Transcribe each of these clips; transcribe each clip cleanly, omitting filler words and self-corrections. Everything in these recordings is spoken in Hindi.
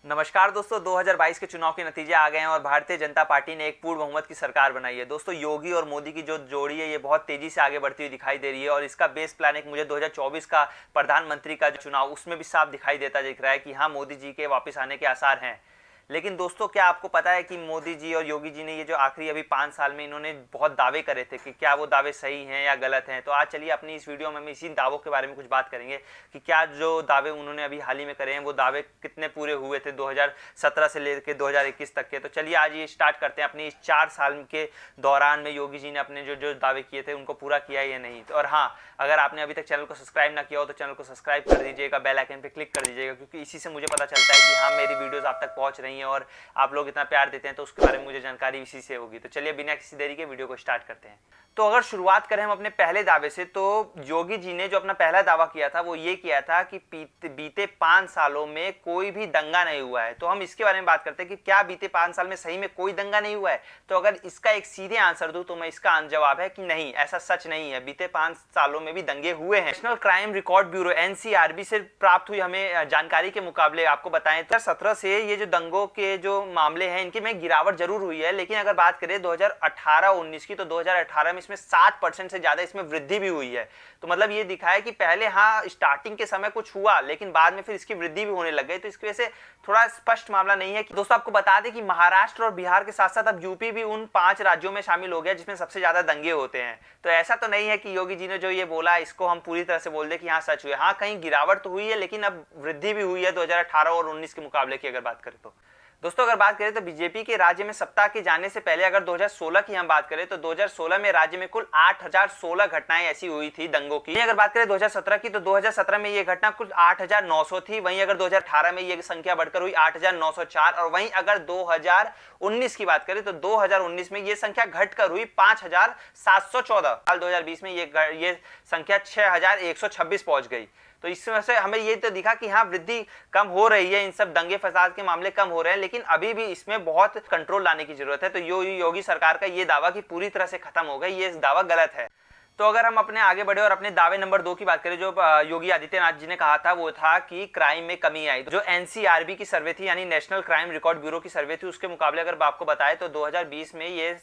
नमस्कार दोस्तों, 2022 के चुनाव के नतीजे आ गए हैं और भारतीय जनता पार्टी ने एक पूर्ण बहुमत की सरकार बनाई है। दोस्तों, योगी और मोदी की जो जोड़ी है ये बहुत तेजी से आगे बढ़ती हुई दिखाई दे रही है और इसका बेस प्लान एक मुझे 2024 का प्रधानमंत्री का चुनाव उसमें भी साफ दिखाई देता दिख रहा है कि हाँ, मोदी जी के वापस आने के आसार हैं। लेकिन दोस्तों, क्या आपको पता है कि मोदी जी और योगी जी ने ये जो आखिरी अभी 5 साल में इन्होंने बहुत दावे करे थे कि क्या वो दावे सही हैं या गलत हैं। तो आज चलिए अपनी इस वीडियो में हम इसी दावों के बारे में कुछ बात करेंगे कि क्या जो दावे उन्होंने अभी हाल ही में करे हैं वो दावे कितने पूरे हुए थे 2017 से लेकर 2021 तक के। तो चलिए आज ये स्टार्ट करते हैं अपनी इस 4 साल के दौरान में योगी जी ने अपने जो जो दावे किए थे उनको पूरा किया या नहीं। तो और हाँ, अगर आपने अभी तक चैनल को सब्सक्राइब ना किया हो तो चैनल को सब्सक्राइब कर दीजिएगा, बेल आइकन पे क्लिक कर दीजिएगा, क्योंकि इसी से मुझे पता चलता है कि हाँ, मेरी वीडियोस आप तक पहुंच रही हैं और आप लोग इतना प्यार देते हैं तो उसके बारे में मुझे जानकारी इसी से होगी। तो चलिए बिना किसी देरी के वीडियो को स्टार्ट करते हैं। तो अगर शुरुआत करें हम अपने पहले दावे से, तो योगी जी ने जो अपना पहला दावा किया था वो ये किया था कि बीते 5 सालों में कोई भी दंगा नहीं हुआ है। तो हम इसके बारे में बात करते हैं कि क्या बीते 5 साल में सही में कोई दंगा नहीं हुआ है। तो अगर इसका एक सीधे आंसर दूं तो मैं इसका जवाब है कि नहीं, ऐसा सच नहीं है। बीते 5 सालों में भी दंगे हुए हैं। National crime record bureau NCRB से प्राप्त हुई हमें जानकारी के मुकाबले आपको बताएं तो 2017 से ये जो दंगों के जो मामले हैं इनकी में गिरावट जरूर हुई है, लेकिन अगर बात करें 2018-19 की तो 2018 में इसमें 60% से ज्यादा इसमें वृद्धि भी हुई है। तो मतलब ये दिखा है कि पहले हाँ, स्टार्टिंग के समय कुछ हुआ लेकिन बाद में फिर इसकी वृद्धि भी होने लग गई। तो इसकी वजह से थोड़ा स्पष्ट मामला नहीं है। दोस्तों, आपको बता दें कि महाराष्ट्र और बिहार के साथ साथ अब यूपी भी उन 5 राज्यों में शामिल हो गया जिसमें सबसे ज्यादा दंगे होते हैं। तो ऐसा तो नहीं है कि योगी जी ने जो ये बोला इसको हम पूरी तरह से बोल दे कि हाँ सच हुआ। हाँ, कहीं गिरावट तो हुई है लेकिन अब वृद्धि भी हुई है 2018 और 19 के मुकाबले की अगर बात करें तो। दोस्तों, अगर बात करें तो बीजेपी के राज्य में सत्ता के जाने से पहले अगर 2016 की हम बात करें तो 2016 में राज्य में कुल 8016 घटनाएं ऐसी हुई थी दंगों की। अगर बात करें 2017 की तो 2017 में ये घटना कुल 8900 थी। वहीं अगर 2018 में ये संख्या बढ़कर हुई 8904 और वहीं अगर 2019 की बात करें तो 2019 में ये संख्या घटकर हुई 5714। साल 2020 में ये संख्या 6126 पहुंच गई। तो इसमें से हमें ये तो दिखा कि हाँ, वृद्धि कम हो रही है, इन सब दंगे फसाद के मामले कम हो रहे हैं, लेकिन अभी भी इसमें बहुत कंट्रोल लाने की जरूरत है। तो योगी सरकार का ये दावा कि पूरी तरह से खत्म हो गई, ये दावा गलत है। तो अगर हम अपने आगे बढ़े और अपने दावे नंबर 2 की बात करें, जो योगी आदित्यनाथ जी ने कहा था वो था कि क्राइम में कमी आई। जो NCRB की सर्वे थी यानी नेशनल क्राइम रिकॉर्ड ब्यूरो की सर्वे थी, उसके मुकाबले अगर आपको बताएं तो 2020 में ये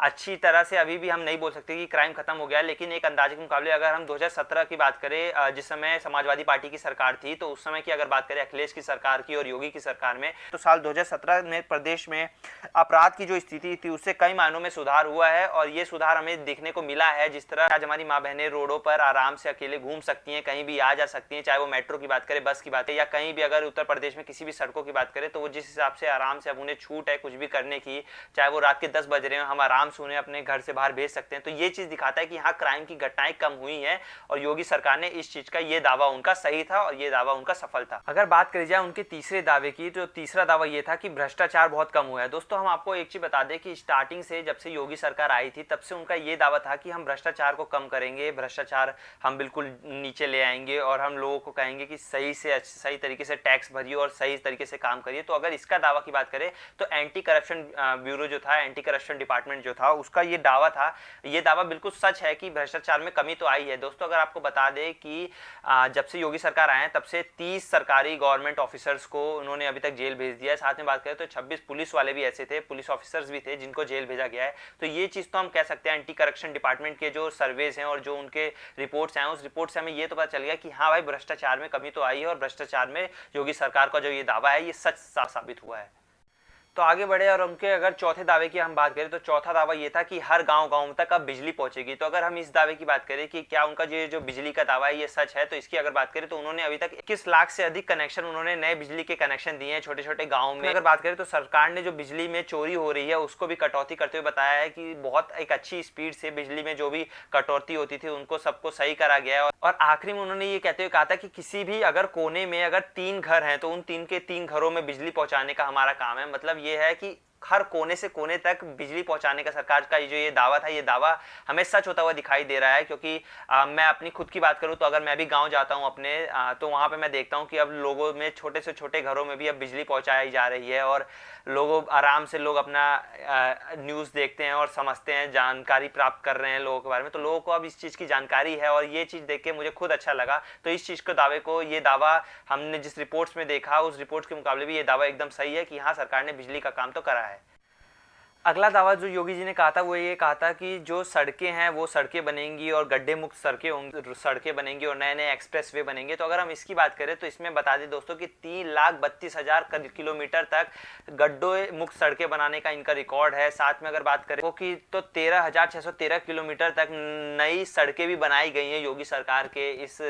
अच्छी तरह से अभी भी हम नहीं बोल सकते कि क्राइम खत्म हो गया है, लेकिन एक अंदाजे के मुकाबले अगर हम 2017 की बात करें जिस समय समाजवादी पार्टी की सरकार थी, तो उस समय की अगर बात करें अखिलेश की सरकार की और योगी की सरकार में, तो साल 2017 में प्रदेश में अपराध की जो स्थिति थी उससे कई मायनों में सुधार हुआ है और ये सुधार हमें देखने को मिला है। जिस तरह आज हमारी माँ बहनें रोडों पर आराम से अकेले घूम सकती हैं, कहीं भी आ जा सकती हैं, चाहे वो मेट्रो की बात करें, बस की बात है, या कहीं भी अगर उत्तर प्रदेश में किसी भी सड़कों की बात करें तो वो जिस हिसाब से आराम से अब उन्हें छूट है कुछ भी करने की, चाहे वो रात के 10 बज रहे हो, हम आराम से उन्हें अपने घर से बाहर भेज सकते हैं। तो ये चीज दिखाता है कि हाँ, क्राइम की घटनाएं कम हुई हैं और योगी सरकार ने इस चीज का ये दावा उनका सही था और ये दावा उनका सफल था। अगर बात करी जाए उनके तीसरे दावे की, तो तीसरा दावा ये था कि भ्रष्टाचार बहुत कम हुआ है। दोस्तों, हम आपको एक चीज बता दें कि स्टार्टिंग से जब से योगी सरकार आई थी तब से उनका ये दावा था कि हम भ्रष्टाचार को कम करेंगे, भ्रष्टाचार हम बिल्कुल नीचे ले आएंगे और हम लोगों को कहेंगे कि सही तरीके से टैक्स भरिए और सही तरीके से काम करिए। तो अगर इसका दावा की बात करें तो एंटी करप्शन ब्यूरो जो था, एंटी करप्शन डिपार्टमेंट जो था, उसका ये दावा था, ये दावा बिल्कुल सच है कि भ्रष्टाचार में कमी तो आई है। दोस्तों, अगर आपको बता दें कि जब से योगी सरकार आए हैं तब से 30 सरकारी गवर्नमेंट ऑफिसर्स को उन्होंने अभी तक जेल भेज दिया है। साथ में बात करें तो 26 पुलिस वाले भी ऐसे थे, पुलिस ऑफिसर्स भी थे जिनको जेल भेजा गया है। तो ये चीज तो हम कह सकते हैं एंटी करप्शन डिपार्टमेंट के जो सर्वेज हैं और जो उनके रिपोर्ट्स हैं, उस रिपोर्ट से हमें ये तो पता चल गया कि हाँ भाई, भ्रष्टाचार में कमी तो आई है और भ्रष्टाचार में योगी सरकार का जो ये दावा है ये सच साबित हुआ है। तो आगे बढ़े और उनके अगर चौथे दावे की हम बात करें तो चौथा दावा ये था कि हर गांव तक अब बिजली पहुंचेगी। तो अगर हम इस दावे की बात करें कि क्या उनका जो बिजली का दावा है ये सच है, तो इसकी अगर बात करें तो उन्होंने अभी तक 21 लाख से अधिक कनेक्शन उन्होंने नए बिजली के कनेक्शन दिए हैं छोटे छोटे गाँव में। अगर बात करें तो सरकार ने जो बिजली में चोरी हो रही है उसको भी कटौती करते हुए बताया है कि बहुत एक अच्छी स्पीड से बिजली में जो भी कटौती होती थी उनको सबको सही करा गया है। और आखिरी में उन्होंने ये कहते हुए कहा था कि किसी भी अगर कोने में अगर 3 घर हैं तो उन 3 के 3 घरों में बिजली पहुंचाने का हमारा काम है। मतलब ये है कि हर कोने से कोने तक बिजली पहुंचाने का सरकार का जो ये दावा था, ये दावा हमें सच होता हुआ दिखाई दे रहा है। क्योंकि मैं अपनी खुद की बात करूं तो अगर मैं भी गांव जाता हूं अपने, तो वहां पे मैं देखता हूं कि अब लोगों में, छोटे से छोटे घरों में भी अब बिजली पहुंचाई जा रही है और लोगों आराम से लोग अपना न्यूज़ देखते हैं और समझते हैं, जानकारी प्राप्त कर रहे हैं लोगों के बारे में। तो लोगों को अब इस चीज़ की जानकारी है और ये चीज़ देख के मुझे खुद अच्छा लगा। तो इस चीज़ को, दावे को, ये दावा हमने जिस रिपोर्ट्स में देखा उस रिपोर्ट्स के मुकाबले भी ये दावा एकदम सही है कि हाँ, सरकार ने बिजली का काम तो करा है। अगला दावा जो योगी जी ने कहा था वो ये कहा था कि जो सड़कें हैं वो सड़कें बनेंगी और गड्ढे मुक्त सड़कें बनेंगी और नए नए एक्सप्रेस वे बनेंगे। तो अगर हम इसकी बात करें तो इसमें बता दें दोस्तों कि 3,32,000 किलोमीटर तक गड्ढों मुक्त सड़कें बनाने का इनका रिकॉर्ड है। साथ में अगर बात करें कि तो 13,613 किलोमीटर तक नई सड़कें भी बनाई गई हैं योगी सरकार के इस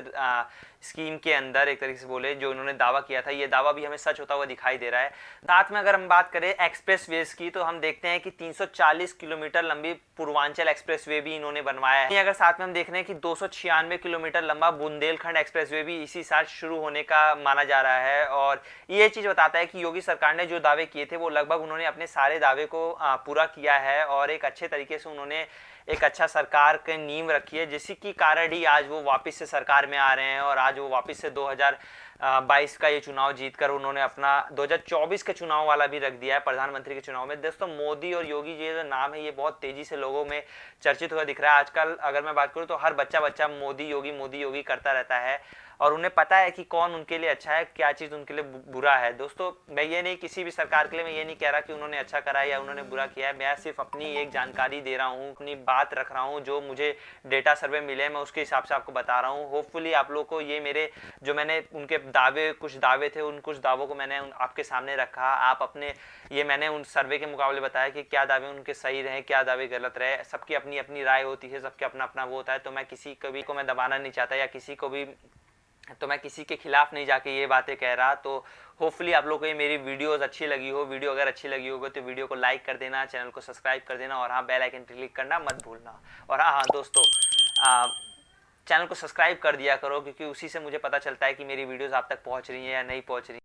स्कीम के अंदर। एक तरीके से बोले जो इन्होंने दावा किया था, ये दावा भी हमें सच होता हुआ दिखाई दे रहा है। साथ में अगर हम बात करें एक्सप्रेस वेज की तो हम देखते हैं कि 340 किलोमीटर लंबी पूर्वांचल एक्सप्रेस वे भी इन्होंने बनवाया है। अगर साथ में हम देख रहे हैं कि 296 किलोमीटर लंबा बुंदेलखंड एक्सप्रेस वे भी इसी साल शुरू होने का माना जा रहा है। और ये चीज बताता है कि योगी सरकार ने जो दावे किए थे वो लगभग उन्होंने अपने सारे दावे को पूरा किया है और एक अच्छे तरीके से उन्होंने एक अच्छा सरकार की नींव रखी है, जिसी की कारण ही आज वो वापस से सरकार में आ रहे हैं और आज वो वापस से 2022 का ये चुनाव जीतकर उन्होंने अपना 2024 के चुनाव वाला भी रख दिया है प्रधानमंत्री के चुनाव में। दोस्तों, मोदी और योगी जी जो नाम है ये बहुत तेजी से लोगों में चर्चित हुआ दिख रहा है आजकल। अगर मैं बात करूँ तो हर बच्चा मोदी योगी करता रहता है और उन्हें पता है कि कौन उनके लिए अच्छा है, क्या चीज़ उनके लिए बुरा है। दोस्तों, मैं ये नहीं, किसी भी सरकार के लिए मैं ये नहीं कह रहा कि उन्होंने अच्छा करा है या उन्होंने बुरा किया है। मैं सिर्फ अपनी एक जानकारी दे रहा हूँ, अपनी बात रख रहा हूँ, जो मुझे डेटा सर्वे मिले मैं उसके हिसाब से आपको बता रहा हूँ। होपफुली आप लोग को ये मेरे जो मैंने उनके कुछ दावे थे उन कुछ दावों को मैंने आपके सामने रखा। आप अपने ये मैंने उन सर्वे के मुकाबले बताया कि क्या दावे उनके सही रहे, क्या दावे गलत रहे। सबकी अपनी अपनी राय होती है, सबके अपना अपना वो होता है। तो मैं किसी को मैं दबाना नहीं चाहता या मैं किसी के खिलाफ नहीं जाके ये बातें कह रहा। तो होपफुली आप लोगों को ये मेरी वीडियोस अच्छी लगी हो। वीडियो अगर अच्छी लगी होगी तो वीडियो को लाइक कर देना, चैनल को सब्सक्राइब कर देना और हाँ, बेल आइकन क्लिक करना मत भूलना। और हाँ दोस्तों, चैनल को सब्सक्राइब कर दिया करो क्योंकि उसी से मुझे पता चलता है कि मेरी वीडियोस आप तक पहुंच रही हैं या नहीं पहुंच रही।